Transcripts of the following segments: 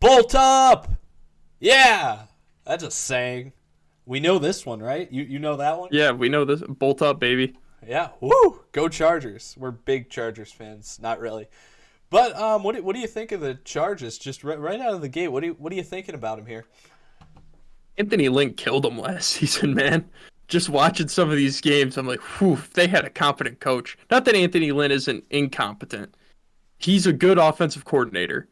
Bolt up! Yeah! That's a saying. We know this one, right? You know that one? Yeah, we know this. Bolt up, baby. Yeah. Woo! Go Chargers. We're big Chargers fans. Not really. But what do you think of the Chargers? Just right out of the gate, what are you thinking about him here? Anthony Lynn killed him last season, man. Just watching some of these games, I'm like, whew, if they had a competent coach. Not that Anthony Lynn isn't incompetent. He's a good offensive coordinator.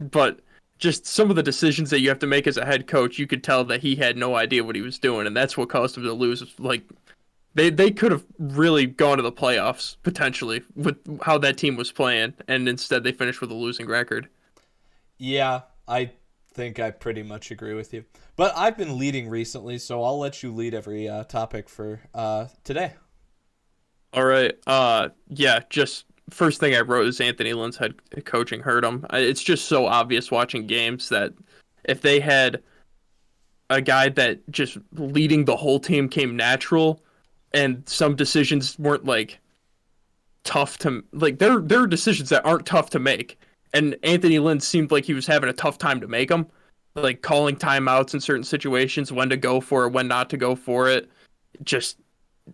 But just some of the decisions that you have to make as a head coach, you could tell that he had no idea what he was doing, and that's what caused him to lose. Like they could have really gone to the playoffs potentially with how that team was playing, and instead they finished with a losing record. Yeah, I think I pretty much agree with you. But I've been leading recently, so I'll let you lead every topic for today. All right. Yeah, just first thing I wrote is Anthony Lynn's head coaching hurt him. It's just so obvious watching games that if they had a guy that just leading the whole team came natural and some decisions weren't like tough to like there are decisions that aren't tough to make. And Anthony Lynn seemed like he was having a tough time to make them, like calling timeouts in certain situations, when to go for it, when not to go for it. Just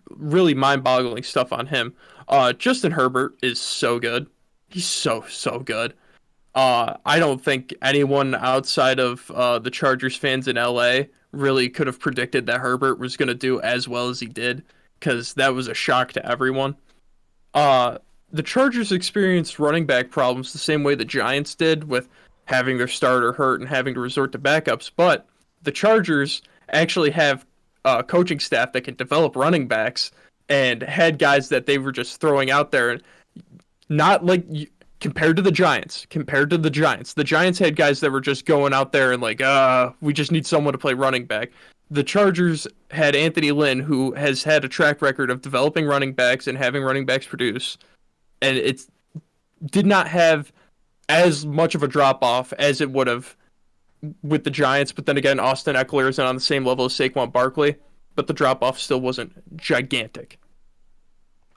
really mind-boggling stuff on him. Justin Herbert is so good. He's so good. I don't think anyone outside of the Chargers fans in LA really could have predicted that Herbert was going to do as well as he did, because that was a shock to everyone. The Chargers experienced running back problems the same way the Giants did, with having their starter hurt and having to resort to backups, but the Chargers actually have coaching staff that can develop running backs and had guys that they were just throwing out there, and not like compared to the Giants. The Giants had guys that were just going out there and like, we just need someone to play running back. The Chargers had Anthony Lynn, who has had a track record of developing running backs and having running backs produce, and it did not have as much of a drop off as it would have with the Giants. But then again, Austin Eckler isn't on the same level as Saquon Barkley, but the drop off still wasn't gigantic.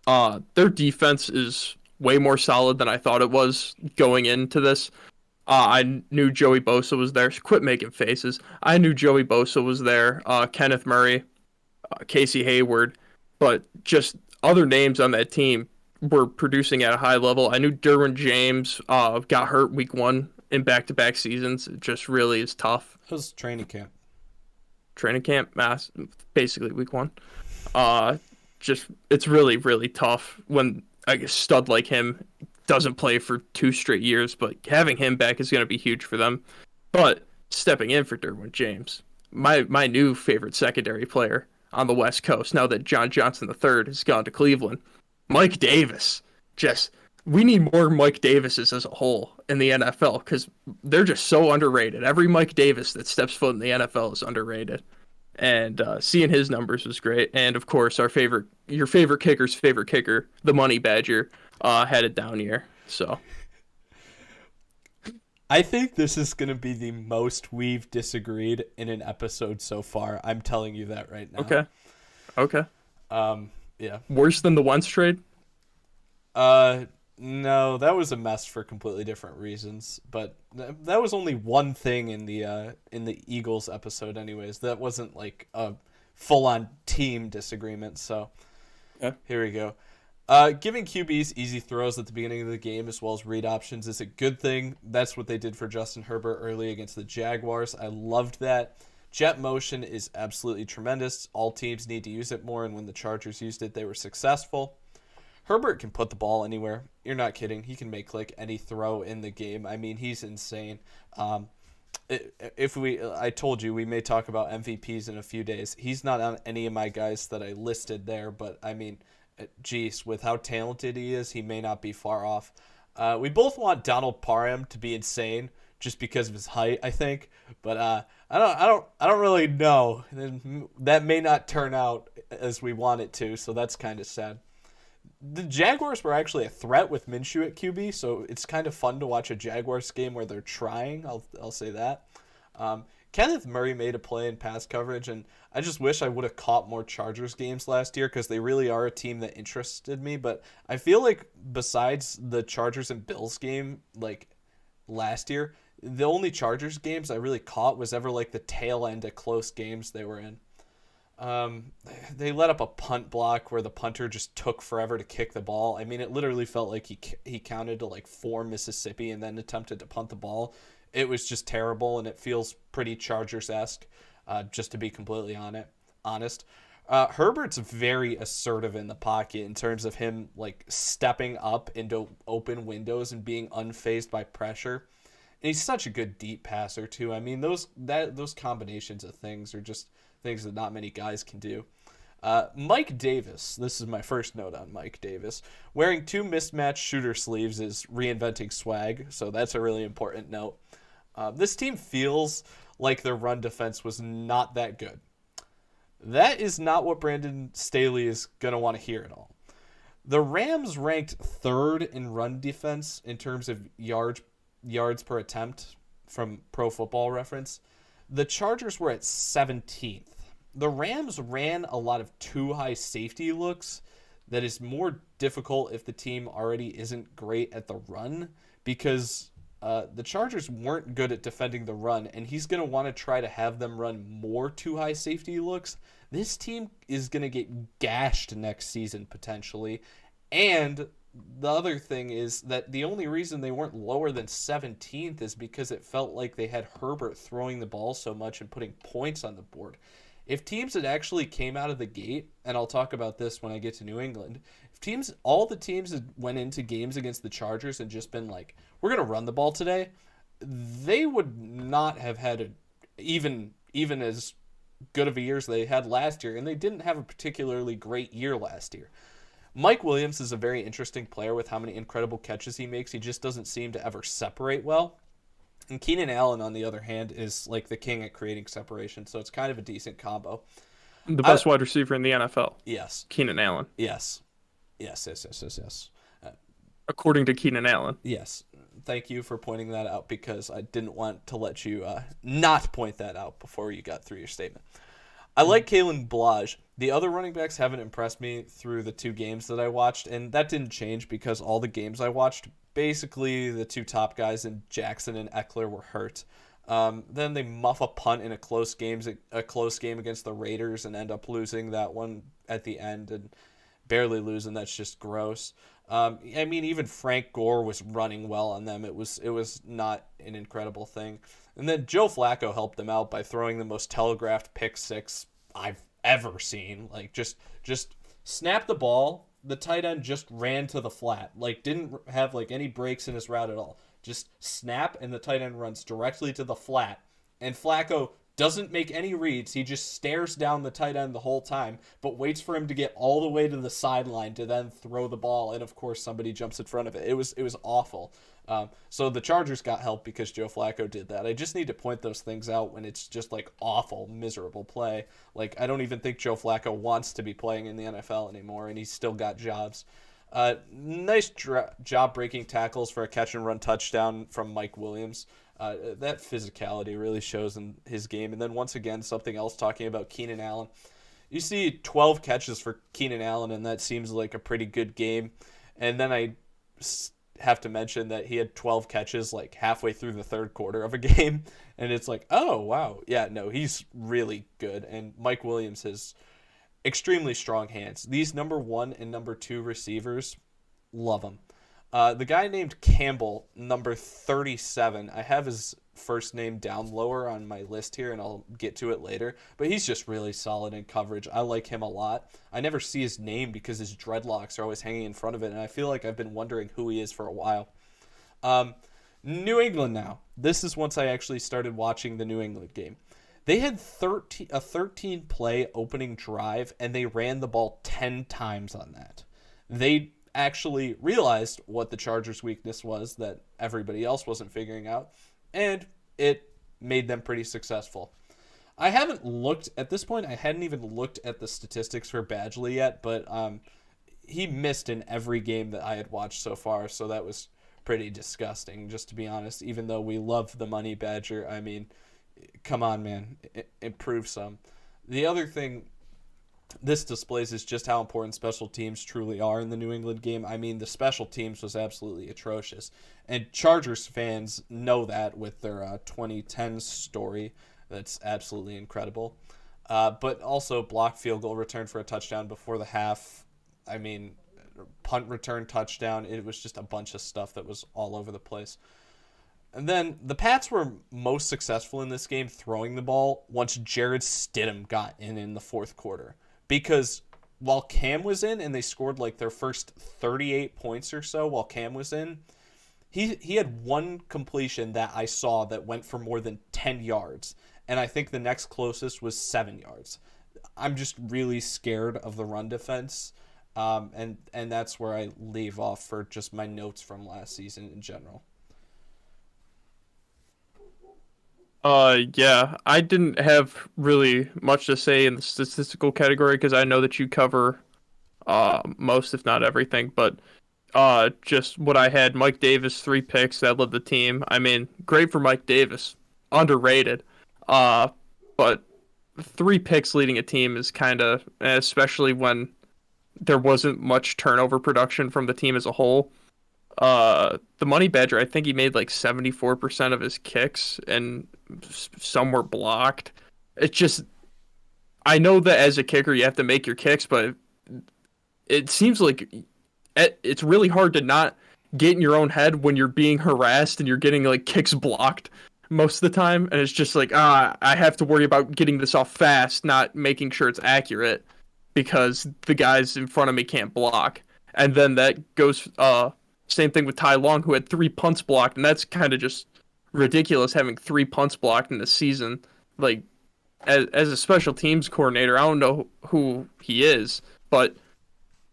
Their defense is way more solid than I thought it was going into this. I knew Joey Bosa was there. Quit making faces. I knew Joey Bosa was there. Kenneth Murray, Casey Hayward, but just other names on that team were producing at a high level. I knew Derwin James got hurt week one in back-to-back seasons. It just really is tough. It was training camp. Training camp, basically week one. Just it's really, really tough when a stud like him doesn't play for 2 straight years, but having him back is going to be huge for them. But stepping in for Derwin James, my new favorite secondary player on the West Coast, now that John Johnson III has gone to Cleveland, Mike Davis. Just, we need more Mike Davises as a whole in the NFL, because they're just so underrated. Every Mike Davis that steps foot in the NFL is underrated. And seeing his numbers was great. And of course, your favorite kicker's favorite kicker, the Money Badger, had a down year. So I think this is going to be the most we've disagreed in an episode so far. I'm telling you that right now. Okay. Yeah. Worse than the Wentz trade? No, that was a mess for completely different reasons. But that was only one thing in the Eagles episode, anyways. That wasn't like a full-on team disagreement. So Here we go. Giving QBs easy throws at the beginning of the game as well as read options is a good thing. That's what they did for Justin Herbert early against the Jaguars. I loved that. Jet motion is absolutely tremendous. All teams need to use it more, and when the Chargers used it, they were successful. Herbert can put the ball anywhere. You're not kidding. He can make like any throw in the game. I mean, he's insane. I told you we may talk about MVPs in a few days. He's not on any of my guys that I listed there, but I mean, geez, with how talented he is, he may not be far off. We both want Donald Parham to be insane just because of his height, I think, but I don't really know. That may not turn out as we want it to, so that's kind of sad. The Jaguars were actually a threat with Minshew at QB, so it's kind of fun to watch a Jaguars game where they're trying. I'll say that. Kenneth Murray made a play in pass coverage, and I just wish I would have caught more Chargers games last year, because they really are a team that interested me. But I feel like besides the Chargers and Bills game, like last year, The only Chargers games I really caught was ever like the tail end of close games they were in. Um, they let up a punt block where the punter just took forever to kick the ball. I mean, it literally felt like he counted to like 4 Mississippi and then attempted to punt the ball. It was just terrible, and it feels pretty Chargers-esque, just to be completely honest. Herbert's very assertive in the pocket in terms of him like stepping up into open windows and being unfazed by pressure. And he's such a good deep passer too. I mean, those combinations of things are just things that not many guys can do. Mike Davis. This is my first note on Mike Davis. Wearing 2 mismatched shooter sleeves is reinventing swag, so that's a really important note. This team feels like their run defense was not that good. That is not what Brandon Staley is going to want to hear at all. The Rams ranked third in run defense in terms of yards per attempt from Pro Football Reference. The Chargers were at 17th. The Rams ran a lot of too high safety looks that is more difficult if the team already isn't great at the run, because the Chargers weren't good at defending the run, and he's going to want to try to have them run more too high safety looks. This team is going to get gashed next season potentially. And the other thing is that the only reason they weren't lower than 17th is because it felt like they had Herbert throwing the ball so much and putting points on the board. If teams had actually came out of the gate, and I'll talk about this when I get to New England, if all the teams had went into games against the Chargers and just been like, we're going to run the ball today, they would not have had even as good of a year as they had last year, and they didn't have a particularly great year last year. Mike Williams is a very interesting player with how many incredible catches he makes. He just doesn't seem to ever separate well. And Keenan Allen, on the other hand, is like the king at creating separation, so it's kind of a decent combo. The best wide receiver in the NFL. Yes. Keenan Allen. Yes. According to Keenan Allen. Yes. Thank you for pointing that out, because I didn't want to let you not point that out before you got through your statement. I like Kalen Balaj. The other running backs haven't impressed me through the 2 games that I watched, and that didn't change because all the games I watched, basically the 2 top guys in Jackson and Eckler were hurt. Then they muff a punt in a close game against the Raiders and end up losing that one at the end and barely losing. That's just gross. I mean, even Frank Gore was running well on them. It was not an incredible thing. And then Joe Flacco helped them out by throwing the most telegraphed pick six I've ever seen. Like, just snap the ball. The tight end just ran to the flat. Like, didn't have like any breaks in his route at all. Just snap, and the tight end runs directly to the flat. And Flacco doesn't make any reads. He just stares down the tight end the whole time, but waits for him to get all the way to the sideline to then throw the ball. And of course, somebody jumps in front of it. It was awful. So the Chargers got help because Joe Flacco did that. I just need to point those things out when it's just like awful, miserable play. Like, I don't even think Joe Flacco wants to be playing in the NFL anymore, and he's still got jobs. Nice job breaking tackles for a catch and run touchdown from Mike Williams. That physicality really shows in his game. And then once again, something else talking about Keenan Allen. You see 12 catches for Keenan Allen, and that seems like a pretty good game. And then I have to mention that he had 12 catches like halfway through the third quarter of a game. And it's like, oh, wow. Yeah, no, he's really good. And Mike Williams has extremely strong hands. These number 1 and number 2 receivers, love them. The guy named Campbell, number 37, I have his first name down lower on my list here, and I'll get to it later, but he's just really solid in coverage. I like him a lot. I never see his name because his dreadlocks are always hanging in front of it, and I feel like I've been wondering who he is for a while. New England now. This is once I actually started watching the New England game. They had a 13-play opening drive, and they ran the ball 10 times on that. They actually realized what the Chargers' weakness was that everybody else wasn't figuring out, and it made them pretty successful. I hadn't even looked at the statistics for Badgley yet, but he missed in every game that I had watched so far, so that was pretty disgusting, just to be honest. Even though we love the money Badger, I mean, come on, man, improve some. The other thing this displays is just how important special teams truly are in the New England game. I mean, the special teams was absolutely atrocious. And Chargers fans know that with their 2010 story. That's absolutely incredible. But also blocked field goal return for a touchdown before the half. I mean, punt return touchdown. It was just a bunch of stuff that was all over the place. And then the Pats were most successful in this game throwing the ball once Jared Stidham got in the fourth quarter. Because while Cam was in and they scored like their first 38 points or so while Cam was in, he had one completion that I saw that went for more than 10 yards. And I think the next closest was 7 yards. I'm just really scared of the run defense. And that's where I leave off for just my notes from last season in general. Yeah, I didn't have really much to say in the statistical category because I know that you cover most, if not everything. But just what I had: Mike Davis, 3 picks that led the team. I mean, great for Mike Davis, underrated. But 3 picks leading a team is kind of, especially when there wasn't much turnover production from the team as a whole. The Money Badger, I think he made like 74% of his kicks, and some were blocked. It's just, I know that as a kicker you have to make your kicks, but it seems like it's really hard to not get in your own head when you're being harassed and you're getting like kicks blocked most of the time, and it's just like, I have to worry about getting this off fast, not making sure it's accurate because the guys in front of me can't block. And then that goes same thing with Ty Long, who had 3 punts blocked, and that's kind of just ridiculous having 3 punts blocked in a season. Like, as a special teams coordinator, I don't know who he is, but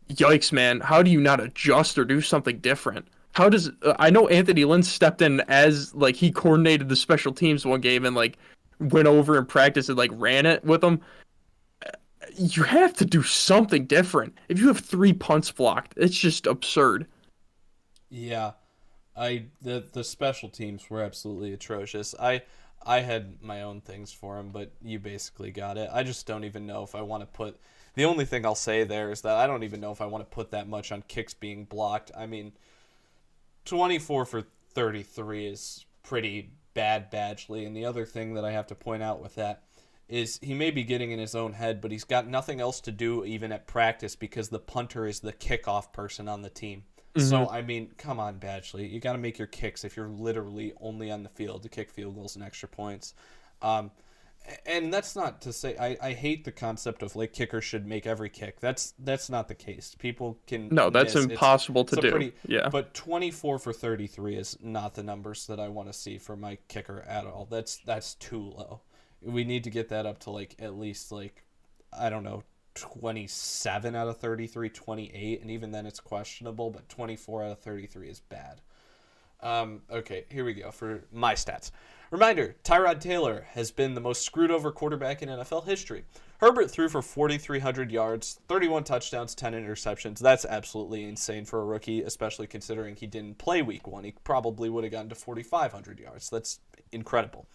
yikes, man, how do you not adjust or do something different? How does I know Anthony Lynn stepped in as like he coordinated the special teams one game and like went over and practiced and like ran it with them. You have to do something different. If you have 3 punts blocked, it's just absurd. Yeah, the special teams were absolutely atrocious. I had my own things for him, but you basically got it. I just don't even know if I want to put. The only thing I'll say there is that I don't even know if I want to put that much on kicks being blocked. I mean, 24 for 33 is pretty bad, Badgley. And the other thing that I have to point out with that is he may be getting in his own head, but he's got nothing else to do even at practice because the punter is the kickoff person on the team. Mm-hmm. So, I mean, come on, Badgley. You got to make your kicks if you're literally only on the field to kick field goals and extra points. And that's not to say I hate the concept of like kickers should make every kick. That's not the case. People can that's impossible to do. Yeah. But 24 for 33 is not the numbers that I want to see for my kicker at all. That's too low. We need to get that up to like at least like I don't know 27 out of 33, 28, and even then it's questionable, but 24 out of 33 is bad. Okay, here we go for my stats. Reminder, Tyrod Taylor has been the most screwed over quarterback in NFL history. Herbert threw for 4,300 yards, 31 touchdowns, 10 interceptions. That's absolutely insane for a rookie, especially considering he didn't play week 1. He probably would have gotten to 4,500 yards. That's incredible.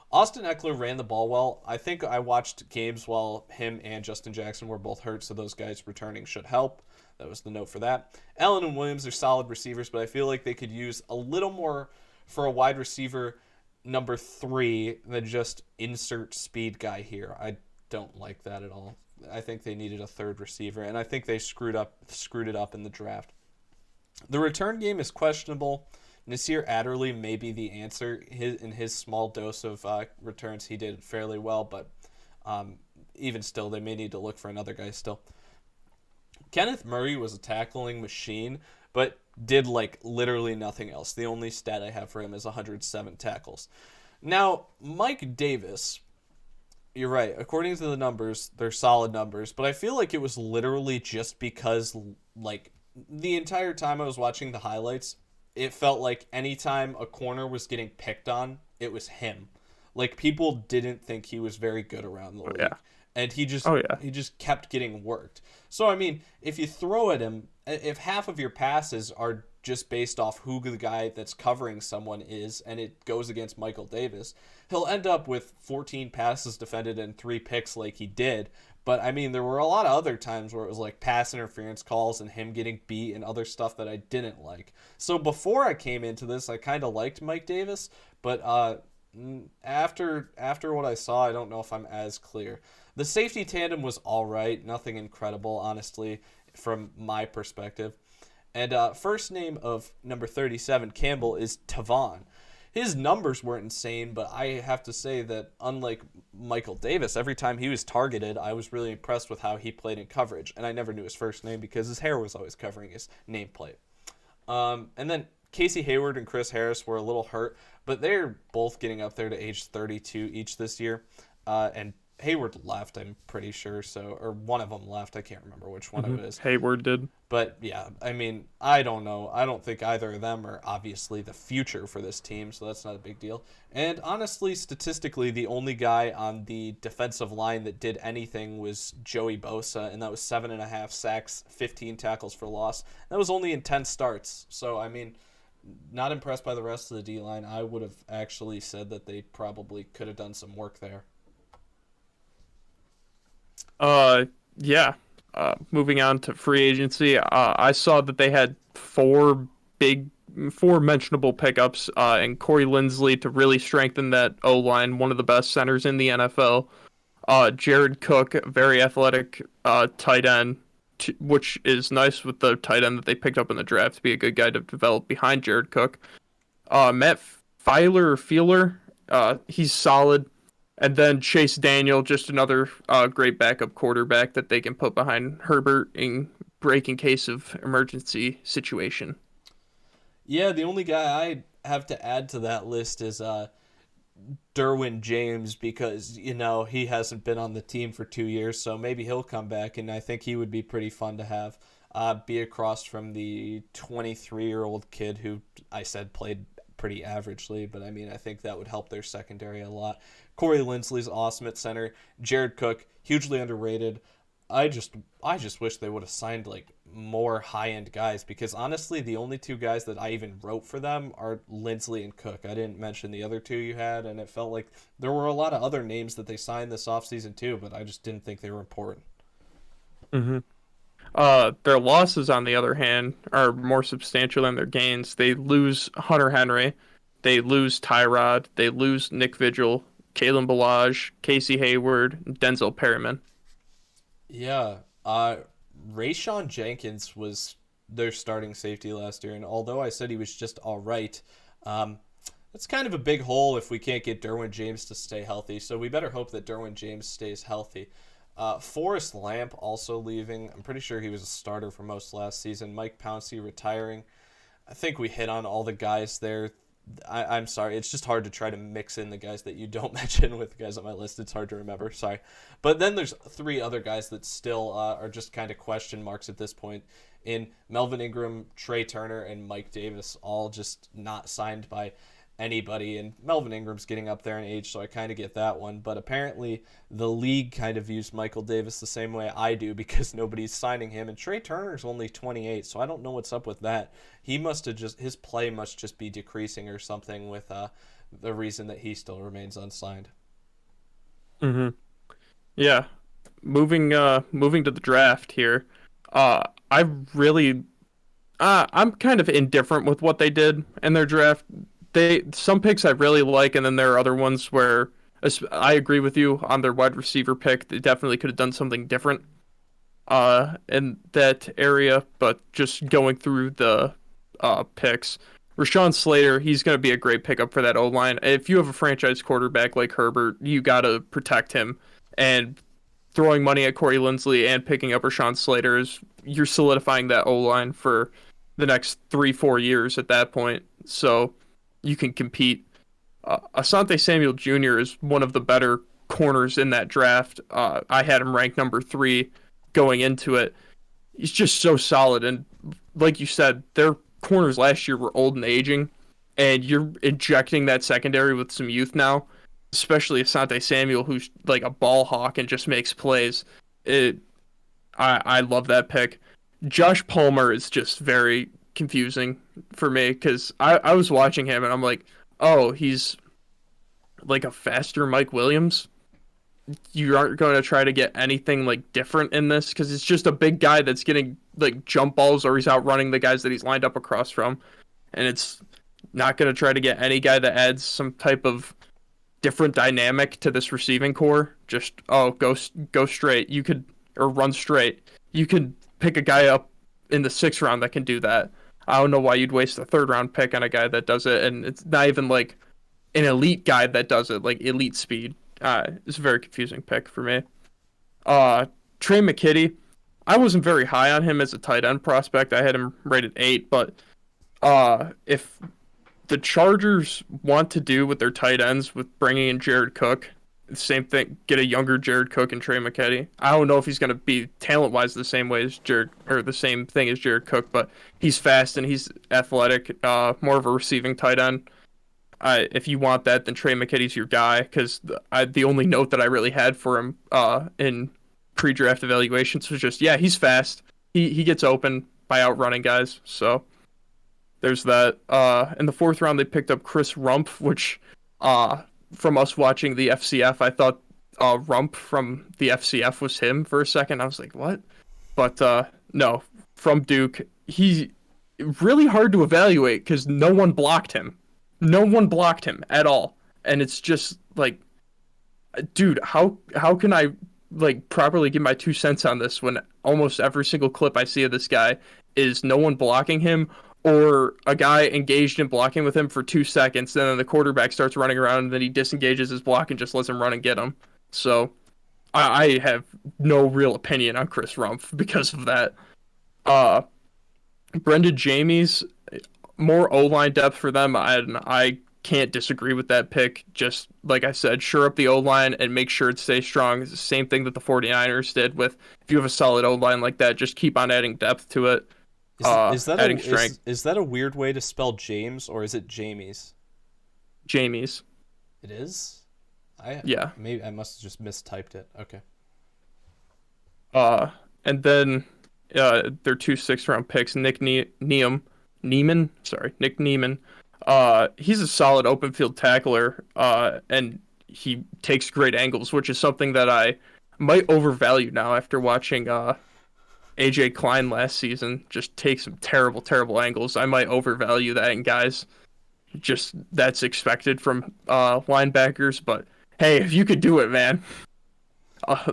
Austin Eckler ran the ball well. I think I watched games while him and Justin Jackson were both hurt, so those guys returning should help. That was the note for that. Allen and Williams are solid receivers, but I feel like they could use a little more for a wide receiver number 3 than just insert speed guy here. I don't like that at all. I think they needed a third receiver, and I think they screwed it up in the draft. The return game is questionable. Nasir Adderley may be the answer. In his small dose of returns, he did fairly well, but even still, they may need to look for another guy still. Kenneth Murray was a tackling machine, but did like literally nothing else. The only stat I have for him is 107 tackles. Now, Mike Davis, you're right. According to the numbers, they're solid numbers, but I feel like it was literally just because like the entire time I was watching the highlights, it felt like anytime a corner was getting picked on, it was him. Like people didn't think he was very good around the league. Yeah. And he just kept getting worked. So I mean, if you throw at him, if half of your passes are just based off who the guy that's covering someone is, and it goes against Michael Davis, he'll end up with 14 passes defended and 3 picks like he did. But I mean, there were a lot of other times where it was like pass interference calls and him getting beat and other stuff that I didn't like. So before I came into this, I kind of liked Mike Davis, but after what I saw, I don't know if I'm as clear. The safety tandem was all right, nothing incredible, honestly, from my perspective. And first name of number 37, Campbell, is Tavon. His numbers weren't insane, but I have to say that unlike Michael Davis, every time he was targeted, I was really impressed with how he played in coverage. And I never knew his first name because his hair was always covering his nameplate. And then Casey Hayward and Chris Harris were a little hurt, but they're both getting up there to age 32 each this year. And Hayward left, I'm pretty sure. So, or one of them left. I can't remember which one it is. Hayward did. But yeah, I mean, I don't know. I don't think either of them are obviously the future for this team, so that's not a big deal. And honestly, statistically, the only guy on the defensive line that did anything was Joey Bosa, and that was 7.5 sacks, 15 tackles for loss. That was only in 10 starts. So, I mean, not impressed by the rest of the D-line. I would have actually said that they probably could have done some work there. Yeah. Moving on to free agency, I saw that they had four mentionable pickups, and Corey Linsley to really strengthen that O-line, one of the best centers in the NFL. Jared Cook, very athletic tight end, which is nice with the tight end that they picked up in the draft to be a good guy to develop behind Jared Cook. Matt Feeler, he's solid. And then Chase Daniel, just another great backup quarterback that they can put behind Herbert in case of emergency situation. Yeah, the only guy I have to add to that list is Derwin James because, he hasn't been on the team for 2 years, so maybe he'll come back, and I think he would be pretty fun to have. Be across from the 23-year-old kid who I said played pretty averagely, but I mean, I think that would help their secondary a lot. Corey Linsley's awesome at center. Jared Cook, hugely underrated. I just wish they would have signed like more high-end guys because honestly, the only two guys that I even wrote for them are Linsley and Cook. I didn't mention the other two you had, and it felt like there were a lot of other names that they signed this offseason too, but I just didn't think they were important. Mm-hmm. Their losses, on the other hand, are more substantial than their gains. They lose Hunter Henry, they lose Tyrod, they lose Nick Vigil, Kalen Ballage, Casey Hayward, Denzel Perryman. Yeah, Rashaan Jenkins was their starting safety last year, and although I said he was just all right, that's kind of a big hole if we can't get Derwin James to stay healthy, so we better hope that Derwin James stays healthy. Forrest Lamp also leaving. I'm pretty sure he was a starter for most last season. Mike Pouncey retiring. I think we hit on all the guys there. I'm sorry. It's just hard to try to mix in the guys that you don't mention with the guys on my list. It's hard to remember. Sorry. But then there's three other guys that still are just kind of question marks at this point in Melvin Ingram, Trey Turner, and Mike Davis, all just not signed by anybody, and Melvin Ingram's getting up there in age, so I kind of get that one, but apparently the league kind of views Michael Davis the same way I do because nobody's signing him, and Trey Turner's only 28, so I don't know what's up with that. His play must just be decreasing or something with the reason that he still remains unsigned. Mm-hmm. Yeah. Moving to the draft here, I'm kind of indifferent with what they did in their draft. Some picks I really like, and then there are other ones where I agree with you on their wide receiver pick. They definitely could have done something different in that area, but just going through the picks, Rashaan Slater, he's going to be a great pickup for that O-line. If you have a franchise quarterback like Herbert, you got to protect him, and throwing money at Corey Linsley and picking up Rashaan Slater you're solidifying that O-line for the next 3-4 years at that point. So you can compete. Asante Samuel Jr. is one of the better corners in that draft. I had him ranked number 3 going into it. He's just so solid. And like you said, their corners last year were old and aging, and you're injecting that secondary with some youth now, especially Asante Samuel, who's like a ball hawk and just makes plays. I love that pick. Josh Palmer is just very confusing for me because I was watching him and I'm like, oh, he's like a faster Mike Williams. you aren't going to try to get anything like different in this because it's just a big guy that's getting like jump balls or he's outrunning the guys that he's lined up across from, and it's not going to try to get any guy that adds some type of different dynamic to this receiving core. Just go straight. You could or run straight. You could pick a guy up in the 6th round that can do that. I don't know why you'd waste a 3rd round pick on a guy that does it, and it's not even like an elite guy that does it, like elite speed. It's a very confusing pick for me. Trey McKitty, I wasn't very high on him as a tight end prospect. I had him rated 8, but if the Chargers want to do with their tight ends with bringing in Jared Cook, same thing, get a younger Jared Cook and Trey McKitty. I don't know if he's going to be talent-wise the same way as Jared, or the same thing as Jared Cook, but he's fast and he's athletic, more of a receiving tight end. If you want that, then Trey McKitty's your guy, because the only note that I really had for him in pre-draft evaluations was just, yeah, he's fast. He gets open by outrunning guys, so there's that. In the 4th round, they picked up Chris Rump, which from us watching the FCF, I thought Rump from the FCF was him for a second. I was like, what? But no, from Duke. He really hard to evaluate because no one blocked him. No one blocked him at all. And it's just like, dude, how can I like properly give my 2 cents on this when almost every single clip I see of this guy is no one blocking him or a guy engaged in blocking with him for 2 seconds, and then the quarterback starts running around, and then he disengages his block and just lets him run and get him. So I have no real opinion on Chris Rump because of that. Brendan Jamies, more O-line depth for them, and I can't disagree with that pick. Just like I said, shore up the O-line and make sure it stays strong. It's the same thing that the 49ers did with, if you have a solid O-line like that, just keep on adding depth to it. Adding strength. Is that a weird way to spell James, or is it Jamies? Jamies. It is? Yeah. Maybe I must have just mistyped it. Okay. And then their 2 6th-round picks, Nick Niemann. Nick Niemann. He's a solid open field tackler, and he takes great angles, which is something that I might overvalue now after watching AJ Klein last season just take some terrible, terrible angles. I might overvalue that in guys. Just that's expected from linebackers, but hey, if you could do it, man,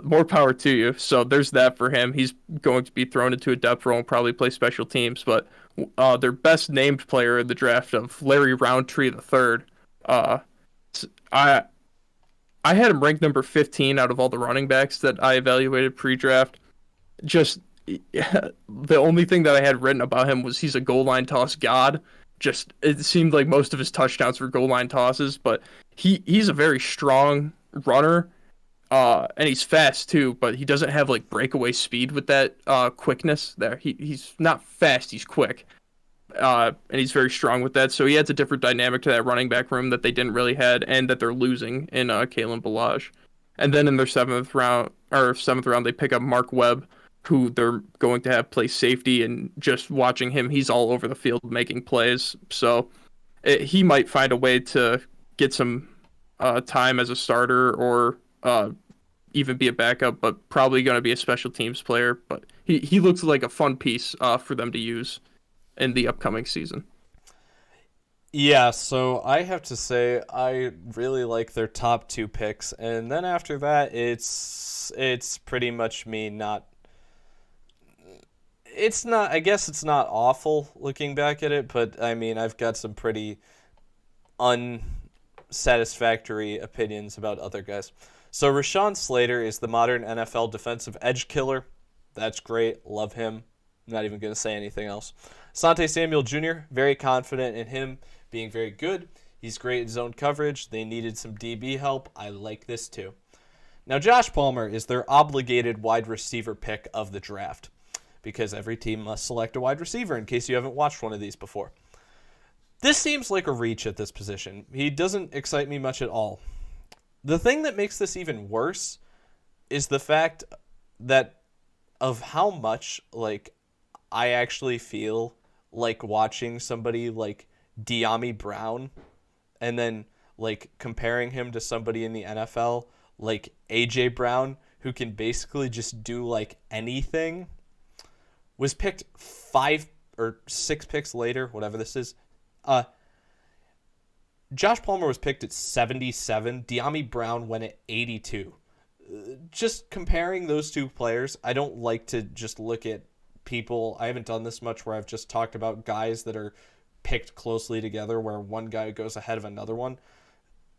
more power to you. So there's that for him. He's going to be thrown into a depth role and probably play special teams, but their best named player in the draft of Larry Roundtree III. I had him ranked number 15 out of all the running backs that I evaluated pre-draft. Just the only thing that I had written about him was he's a goal line toss god. Just it seemed like most of his touchdowns were goal line tosses, but he's a very strong runner, and he's fast too. But he doesn't have like breakaway speed with that quickness there. He's not fast, he's quick, and he's very strong with that. So he adds a different dynamic to that running back room that they didn't really had, and that they're losing in Kalen Ballage. And then in their 7th round, they pick up Mark Webb, who they're going to have play safety, and just watching him, he's all over the field making plays. So he might find a way to get some time as a starter or even be a backup, but probably going to be a special teams player. But he looks like a fun piece for them to use in the upcoming season. Yeah, so I have to say I really like their top 2 picks, and then after that it's pretty much me not. It's not. I guess it's not awful looking back at it, but I mean I've got some pretty unsatisfactory opinions about other guys. So Rashaan Slater is the modern NFL defensive edge killer. That's great. Love him. I'm not even going to say anything else. Asante Samuel Jr., very confident in him being very good. He's great in zone coverage. They needed some DB help. I like this too. Now Josh Palmer is their obligated wide receiver pick of the draft, because every team must select a wide receiver in case you haven't watched one of these before. This seems like a reach at this position. He doesn't excite me much at all. The thing that makes this even worse is the fact that of how much like I actually feel like watching somebody like De'Ami Brown and then like comparing him to somebody in the NFL like AJ Brown, who can basically just do like anything, was picked 5 or 6 picks later, whatever this is. Josh Palmer was picked at 77. De'Ami Brown went at 82. Just comparing those two players, I don't like to just look at people. I haven't done this much where I've just talked about guys that are picked closely together where one guy goes ahead of another one.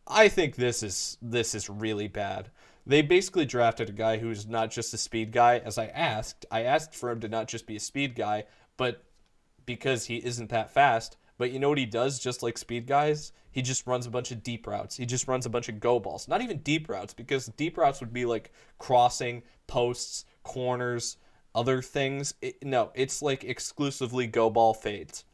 I think this is really bad. They basically drafted a guy who's not just a speed guy. As I asked for him to not just be a speed guy, but because he isn't that fast. But you know what he does, just like speed guys? He just runs a bunch of deep routes. He just runs a bunch of go balls. Not even deep routes, because deep routes would be like crossing, posts, corners, other things. No, it's like exclusively go ball fades.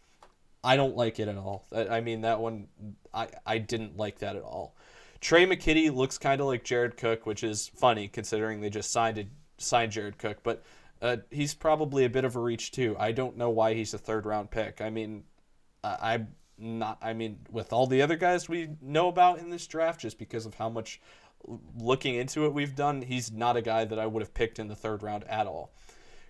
I don't like it at all. I mean, that one, I didn't like that at all. Trey McKitty looks kind of like Jared Cook, which is funny considering they just signed Jared Cook, but he's probably a bit of a reach too. I don't know why he's a third-round pick. I mean, I'm not. I mean, with all the other guys we know about in this draft, just because of how much looking into it we've done, he's not a guy that I would have picked in the third round at all.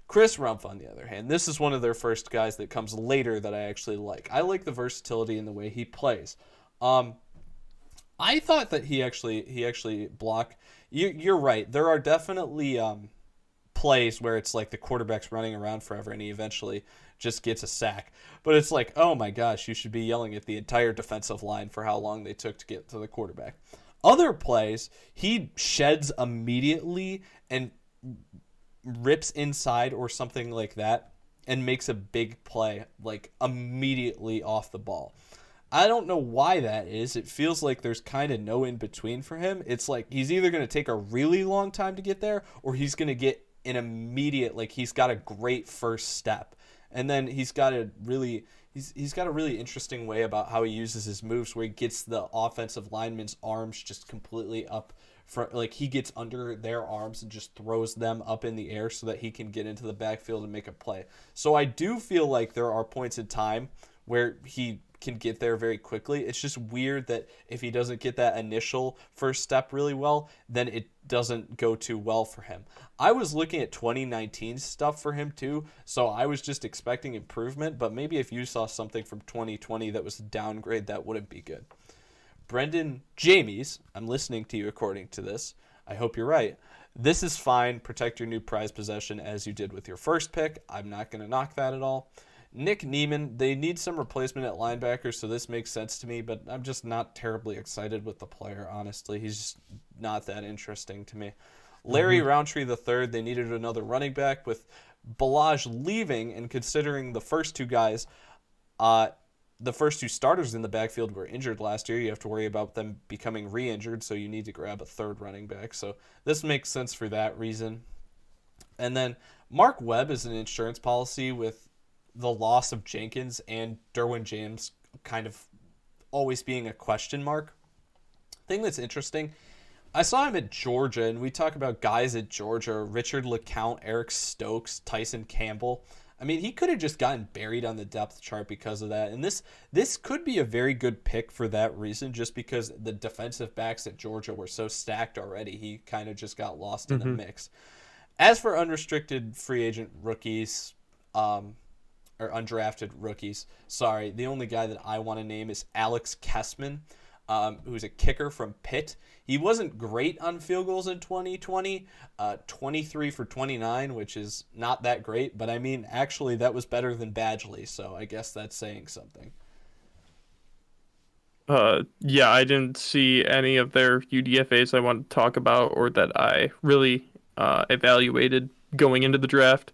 Chris Rump, on the other hand, this is one of their first guys that comes later that I actually like. I like the versatility in the way he plays. I thought that he actually blocked. You're right. There are definitely plays where it's like the quarterback's running around forever and he eventually just gets a sack. But it's like, oh my gosh, you should be yelling at the entire defensive line for how long they took to get to the quarterback. Other plays, he sheds immediately and rips inside or something like that and makes a big play like immediately off the ball. I don't know why that is. It feels like there's kind of no in between for him. It's like he's either going to take a really long time to get there or he's going to get an immediate, like he's got a great first step. And then he's got a really interesting way about how he uses his moves where he gets the offensive lineman's arms just completely up front. Like he gets under their arms and just throws them up in the air so that he can get into the backfield and make a play. So I do feel like there are points in time where he can get there very quickly. It's just weird that if he doesn't get that initial first step really well, then it doesn't go too well for him. I was looking at 2019 stuff for him too, so I was just expecting improvement, but maybe if you saw something from 2020 that was a downgrade, that wouldn't be good. Brendan Jamies, I'm listening to you according to this. I hope you're right. This is fine. Protect your new prize possession as you did with your first pick. I'm not going to knock that at all. Nick Neiman, they need some replacement at linebacker, so this makes sense to me, but I'm just not terribly excited with the player, honestly. He's just not that interesting to me. Larry Roundtree III, they needed another running back with Balaj leaving, and considering the first two guys, the first two starters in the backfield were injured last year, you have to worry about them becoming re-injured, so you need to grab a third running back. So this makes sense for that reason. And then Mark Webb is an insurance policy with the loss of Jenkins and Derwin James kind of always being a question mark. Thing that's interesting, I saw him at Georgia, and we talk about guys at Georgia, Richard LeCount, Eric Stokes, Tyson Campbell. I mean, he could have just gotten buried on the depth chart because of that. And this could be a very good pick for that reason, just because the defensive backs at Georgia were so stacked already. He kind of just got lost in the mix. As for unrestricted free agent rookies, or undrafted rookies, sorry, the only guy that I want to name is Alex Kessman, who's a kicker from Pitt. He wasn't great on field goals in 2020, 23 for 29, which is not that great, but I mean, actually, that was better than Badgley, so I guess that's saying something. Yeah, I didn't see any of their UDFAs I wanted to talk about or that I really evaluated going into the draft.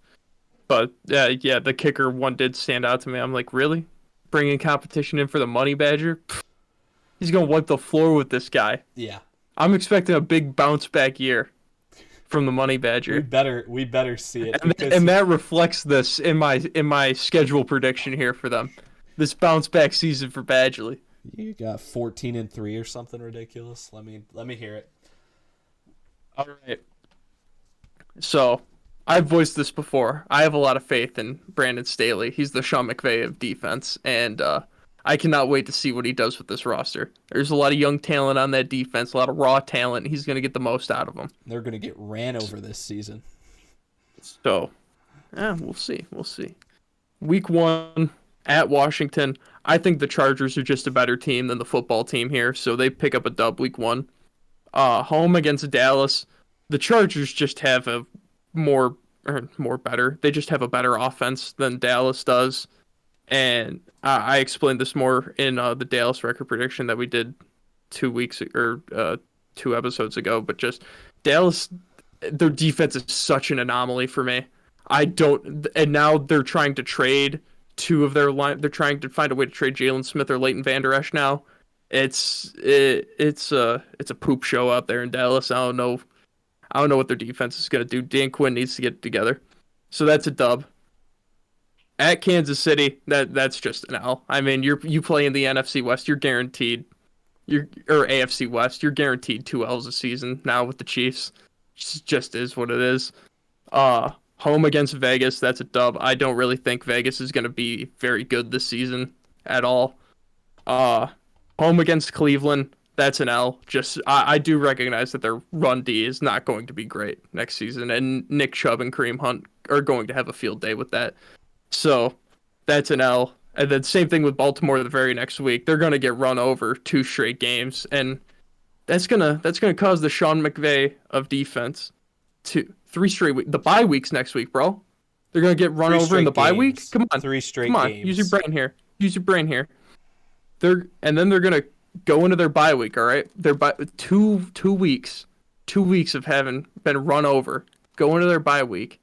But yeah, the kicker one did stand out to me. I'm like, really? Bringing competition in for the Money Badger? Pfft, he's going to wipe the floor with this guy. Yeah. I'm expecting a big bounce back year from the Money Badger. We better see it. And that reflects this in my schedule prediction here for them. This bounce back season for Badgley. You got 14-3 or something ridiculous. Let me hear it. All right. So, I've voiced this before. I have a lot of faith in Brandon Staley. He's the Sean McVay of defense, and I cannot wait to see what he does with this roster. There's a lot of young talent on that defense, a lot of raw talent. He's going to get the most out of them. They're going to get ran over this season. So, we'll see. We'll see. Week 1 at Washington. I think the Chargers are just a better team than the football team here, so they pick up a dub week 1. Home against Dallas. The Chargers just have a better. They just have a better offense than Dallas does. And I explained this more in the Dallas record prediction that we did 2 episodes ago. But just Dallas, their defense is such an anomaly for me. And now they're trying to trade 2 of their line. They're trying to find a way to trade Jalen Smith or Leighton Vander Esch now. It's a poop show out there in Dallas. I don't know what their defense is gonna do. Dan Quinn needs to get it together. So that's a dub. At Kansas City, that's just an L. I mean, you play in the NFC West, you're guaranteed. Or AFC West, you're guaranteed 2 L's a season now with the Chiefs. It just is what it is. Home against Vegas, that's a dub. I don't really think Vegas is going to be very good this season at all. Home against Cleveland, that's an L. Just I do recognize that their run D is not going to be great next season, and Nick Chubb and Kareem Hunt are going to have a field day with that. So that's an L. And then same thing with Baltimore the very next week. They're going to get run over 2 straight games, and that's gonna cause the Sean McVay of defense to 3 straight weeks. The bye weeks next week, bro. They're going to get run over in the bye week? Come on. 3 straight games. Use your brain here. And then they're going to go into their bye week, all right? They're 2 weeks. 2 weeks of having been run over. Go into their bye week.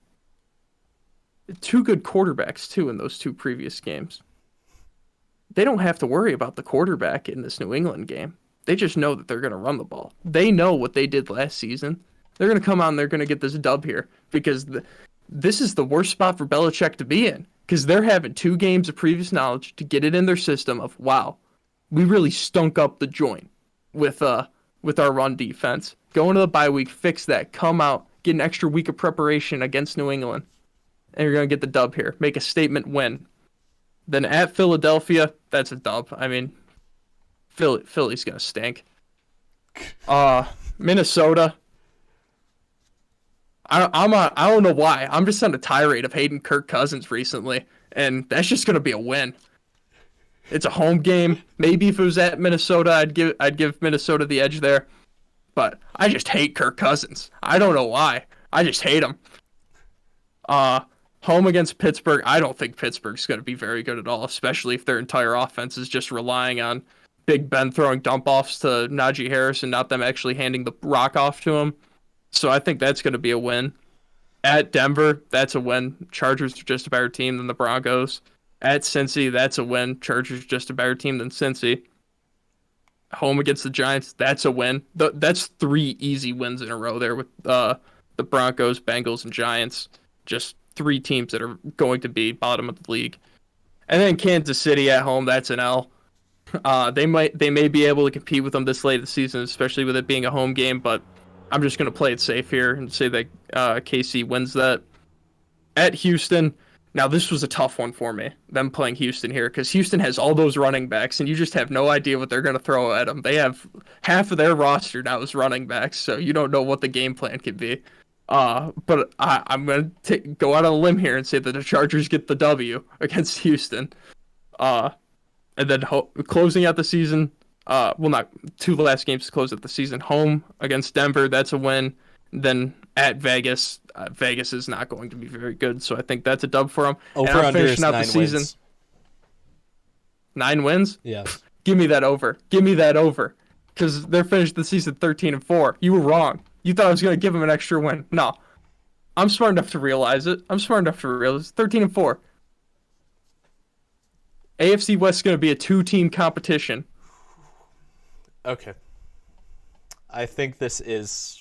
2 good quarterbacks, too, in those 2 previous games. They don't have to worry about the quarterback in this New England game. They just know that they're going to run the ball. They know what they did last season. They're going to come out and they're going to get this dub here because this is the worst spot for Belichick to be in because they're having 2 games of previous knowledge to get it in their system of, wow, we really stunk up the joint with our run defense. Go into the bye week, fix that, come out, get an extra week of preparation against New England, and you're going to get the dub here. Make a statement win. Then at Philadelphia, that's a dub. I mean, Philly's going to stink. Minnesota. I don't know why. I'm just on a tirade of hating Kirk Cousins recently, and that's just going to be a win. It's a home game. Maybe if it was at Minnesota, I'd give Minnesota the edge there. But I just hate Kirk Cousins. I don't know why. I just hate him. Home against Pittsburgh. I don't think Pittsburgh's going to be very good at all, especially if their entire offense is just relying on Big Ben throwing dump-offs to Najee Harris and not them actually handing the rock off to him. So I think that's going to be a win. At Denver, that's a win. Chargers are just a better team than the Broncos. At Cincy, that's a win. Chargers are just a better team than Cincy. Home against the Giants, that's a win. That's 3 easy wins in a row there with the Broncos, Bengals, and Giants. Just 3 teams that are going to be bottom of the league. And then Kansas City at home, that's an L. They may be able to compete with them this late in the season, especially with it being a home game, but I'm just going to play it safe here and say that KC wins that. At Houston, now this was a tough one for me, them playing Houston here, because Houston has all those running backs, and you just have no idea what they're going to throw at them. They have half of their roster now is running backs, so you don't know what the game plan could be. But I'm going to go out on a limb here and say that the Chargers get the W against Houston. And then closing out the season, not 2 last games to close out the season. Home against Denver, that's a win. Then at Vegas, Vegas is not going to be very good, so I think that's a dub for them. Over under is 9 wins. 9 wins? Yeah. Give me that over. Give me that over. Because they're finished the season 13-4. You were wrong. You thought I was going to give them an extra win. No. I'm smart enough to realize it. 13-4. AFC West is going to be a 2-team competition. Okay. I think this is...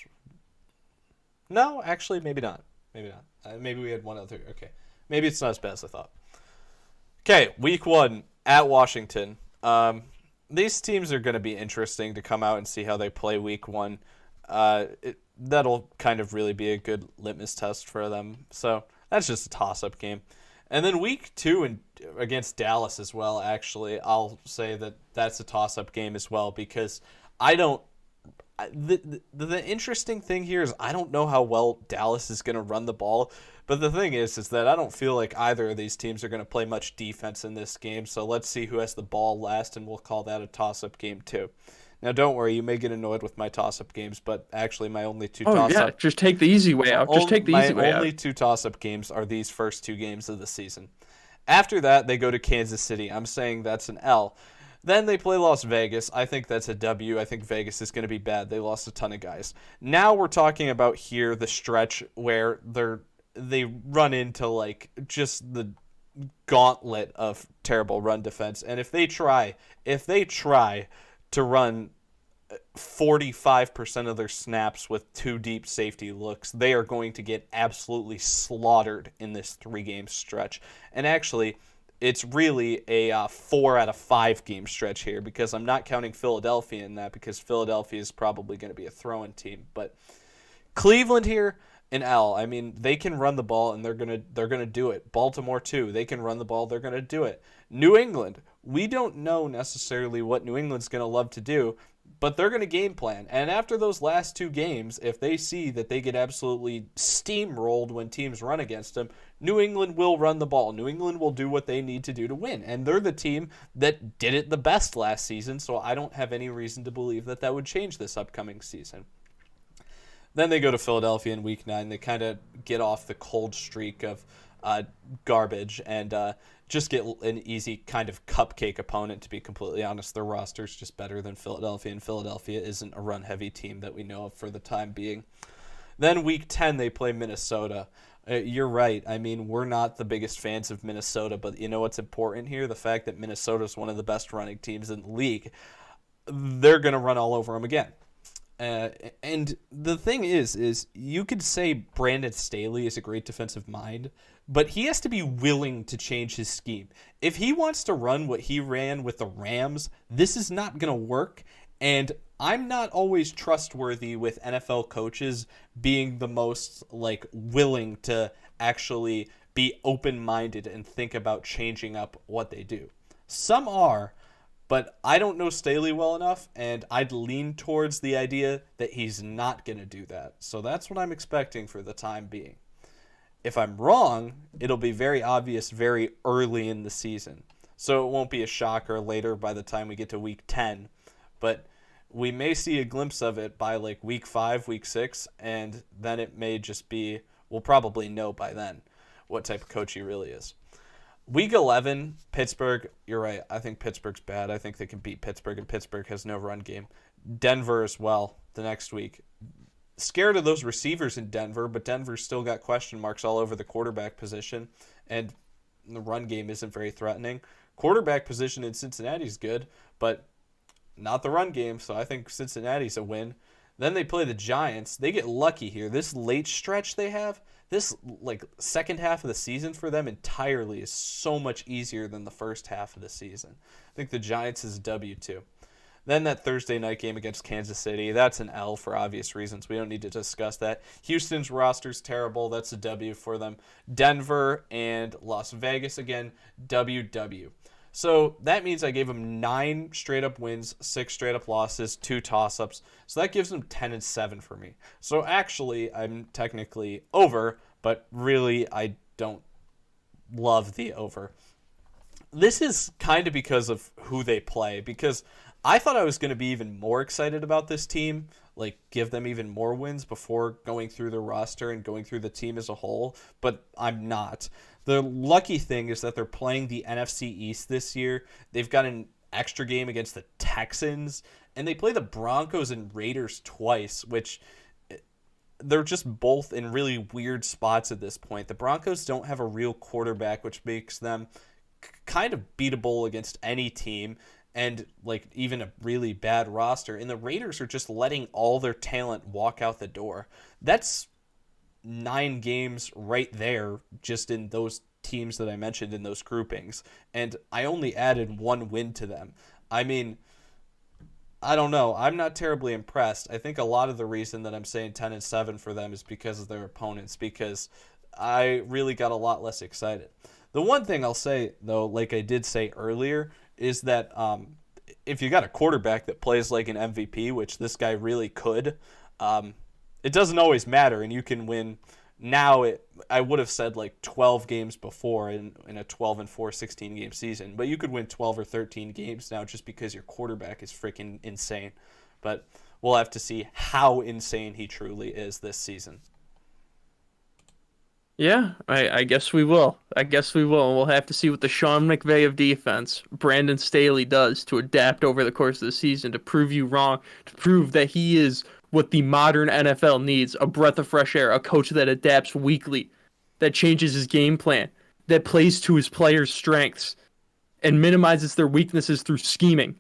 No, actually, maybe not. Maybe we had one other... Okay. Maybe it's not as bad as I thought. Okay, week 1 at Washington. These teams are going to be interesting to come out and see how they play week 1. That'll kind of really be a good litmus test for them. So that's just a toss-up game. And then week 2 against Dallas as well, actually, I'll say that that's a toss-up game as well because I don't. The interesting thing here is I don't know how well Dallas is going to run the ball, but the thing is that I don't feel like either of these teams are going to play much defense in this game. So let's see who has the ball last, and we'll call that a toss-up game too. Now, don't worry, you may get annoyed with my toss-up games, but actually, my only two Oh toss-up yeah, just take the easy way out. Just take the easy way my only out. two toss-up games are these first 2 games of the season. After that, they go to Kansas City. I'm saying that's an L. Then they play Las Vegas. I think that's a W. I think Vegas is going to be bad. They lost a ton of guys. Now we're talking about here the stretch where they run into like just the gauntlet of terrible run defense. And if they try to run 45% of their snaps with 2 deep safety looks, they are going to get absolutely slaughtered in this 3-game stretch. And actually, it's really a 4 out of 5 game stretch here because I'm not counting Philadelphia in that because Philadelphia is probably going to be a throwing team. But Cleveland here, an L. I mean, they can run the ball and they're gonna do it. Baltimore too, they can run the ball, they're gonna do it. New England, we don't know necessarily what New England's gonna love to do, but they're gonna game plan. And after those last 2 games, if they see that they get absolutely steamrolled when teams run against them, New England will run the ball. New England will do what they need to do to win. And they're the team that did it the best last season, so I don't have any reason to believe that that would change this upcoming season. Then they go to Philadelphia in Week 9. They kind of get off the cold streak of garbage and just get an easy kind of cupcake opponent, to be completely honest. Their roster's just better than Philadelphia, and Philadelphia isn't a run-heavy team that we know of for the time being. Then Week 10, they play Minnesota. You're right. I mean, we're not the biggest fans of Minnesota, but you know what's important here? The fact that Minnesota's one of the best running teams in the league. They're going to run all over them again. And the thing is you could say Brandon Staley is a great defensive mind, but he has to be willing to change his scheme. If he wants to run what he ran with the Rams, this is not going to work. And I'm not always trustworthy with NFL coaches being the most like willing to actually be open-minded and think about changing up what they do. Some are, but I don't know Staley well enough, and I'd lean towards the idea that he's not going to do that. So that's what I'm expecting for the time being. If I'm wrong, it'll be very obvious very early in the season. So it won't be a shocker later by the time we get to Week 10. But we may see a glimpse of it by like Week 5, Week 6, and then it may just be, we'll probably know by then what type of coach he really is. Week 11, Pittsburgh, you're right. I think Pittsburgh's bad. I think they can beat Pittsburgh, and Pittsburgh has no run game. Denver as well the next week. Scared of those receivers in Denver, but Denver's still got question marks all over the quarterback position, and the run game isn't very threatening. Quarterback position in Cincinnati is good, but not the run game, so I think Cincinnati's a win. Then they play the Giants. They get lucky here. This late stretch they have, this like second half of the season for them entirely is so much easier than the first half of the season. I think the Giants is a W too. Then that Thursday night game against Kansas City, that's an L for obvious reasons. We don't need to discuss that. Houston's roster's terrible. That's a W for them. Denver and Las Vegas again, WW. So that means I gave them 9 straight-up wins, 6 straight-up losses, 2 toss-ups. So that gives them 10-7 for me. So actually, I'm technically over, but really I don't love the over. This is kind of because of who they play, because I thought I was going to be even more excited about this team, like give them even more wins before going through the roster and going through the team as a whole, but I'm not. The lucky thing is that they're playing the NFC East this year. They've got an extra game against the Texans, and they play the Broncos and Raiders twice, which they're just both in really weird spots at this point. The Broncos don't have a real quarterback, which makes them kind of beatable against any team, and like even a really bad roster. And the Raiders are just letting all their talent walk out the door. That's 9 games right there just in those teams that I mentioned in those groupings. And I only added 1 win to them. I mean, I don't know. I'm not terribly impressed. I think a lot of the reason that I'm saying 10-7 for them is because of their opponents, because I really got a lot less excited. The one thing I'll say though, like I did say earlier, is that if you got a quarterback that plays like an MVP, which this guy really could, it doesn't always matter, and you can win. Now I would have said like 12 games before in a 12-4 16-game season, but you could win 12 or 13 games now just because your quarterback is freaking insane. But we'll have to see how insane he truly is this season. Yeah, I guess we will. I guess we will. And we'll have to see what the Sean McVay of defense, Brandon Staley, does to adapt over the course of the season to prove you wrong, to prove that he is what the modern NFL needs, a breath of fresh air, a coach that adapts weekly, that changes his game plan, that plays to his players' strengths, and minimizes their weaknesses through scheming.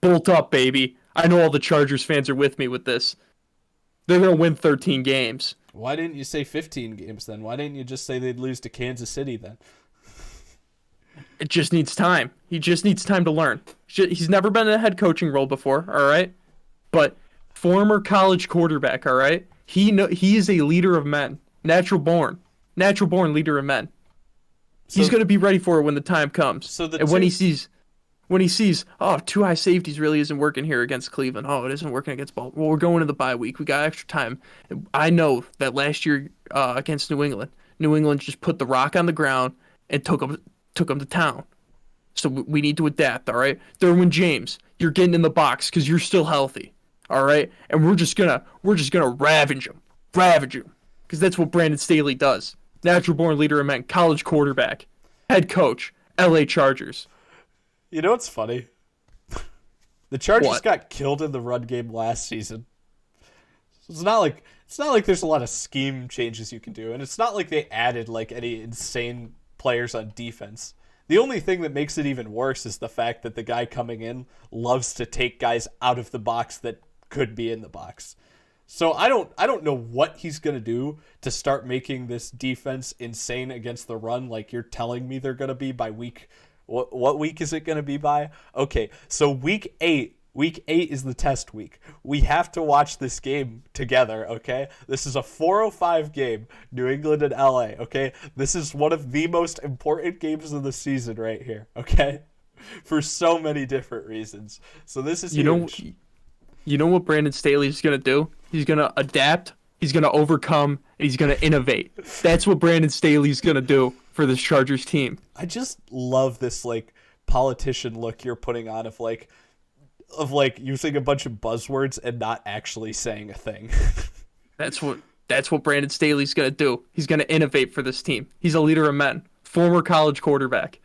Bolt up, baby. I know all the Chargers fans are with me with this. They're going to win 13 games. Why didn't you say 15 games then? Why didn't you just say they'd lose to Kansas City then? It just needs time. He just needs time to learn. He's never been in a head coaching role before, all right? But former college quarterback, all right? He is a leader of men. Natural born leader of men. He's going to be ready for it when the time comes. When he sees, oh, two high safeties really isn't working here against Cleveland. Oh, it isn't working against Baltimore. Well, we're going to the bye week. We got extra time. I know that last year against New England just put the rock on the ground and took them to town. So we need to adapt, all right? Derwin James, you're getting in the box because you're still healthy, all right? And we're just gonna ravage him, because that's what Brandon Staley does. Natural born leader of men, college quarterback, head coach, L.A. Chargers. You know what's funny? The Chargers got killed in the run game last season. So it's not like there's a lot of scheme changes you can do, and it's not like they added like any insane players on defense. The only thing that makes it even worse is the fact that the guy coming in loves to take guys out of the box that could be in the box. So I don't know what he's going to do to start making this defense insane against the run like you're telling me they're going to be by week. What week is it going to be by? Okay, so week 8 is the test week. We have to watch this game together, okay? This is a 4:05 game, New England and LA, okay? This is one of the most important games of the season right here, okay? For so many different reasons. So this is huge. You know what Brandon Staley is going to do? He's going to adapt, he's going to overcome, and he's going to innovate. That's what Brandon Staley is going to do for this Chargers team. I just love this like politician look you're putting on of using a bunch of buzzwords and not actually saying a thing. That's what Brandon Staley's going to do. He's going to innovate for this team. He's a leader of men, former college quarterback.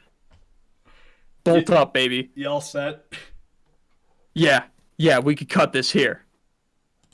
Bolt up, baby. You all set? Yeah, we could cut this here.